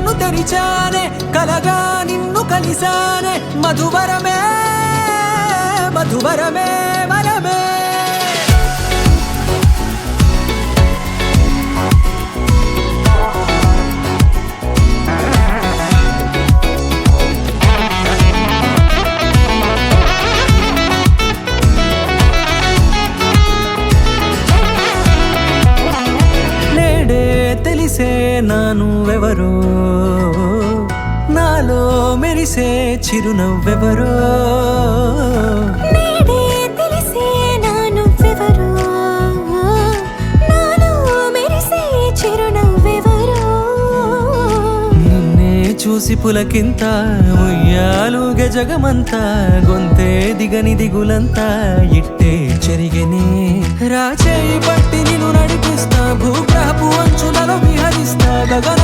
కన్ను తెరిచానే కలగా నిన్ను కలిసానే మధువరమే మధువరమే వరమే తెలిసే నానువెవరో నాలో మెరిసే చిరునవ్వెవరో నేడే తెలిసే నానువెవరో నాలో మెరిసే చిరునవ్వెవరో నిన్నే చూసి పులకింత ఉయ్యాలుగ జగమంతా గొంతే దిగని దిగులంతా ఇట్టే చెరిగనే రాచేయి పట్టి నిన్ను నడిపిస్తా భూగ్రహపు అంచులలో విహరిస్తా గగన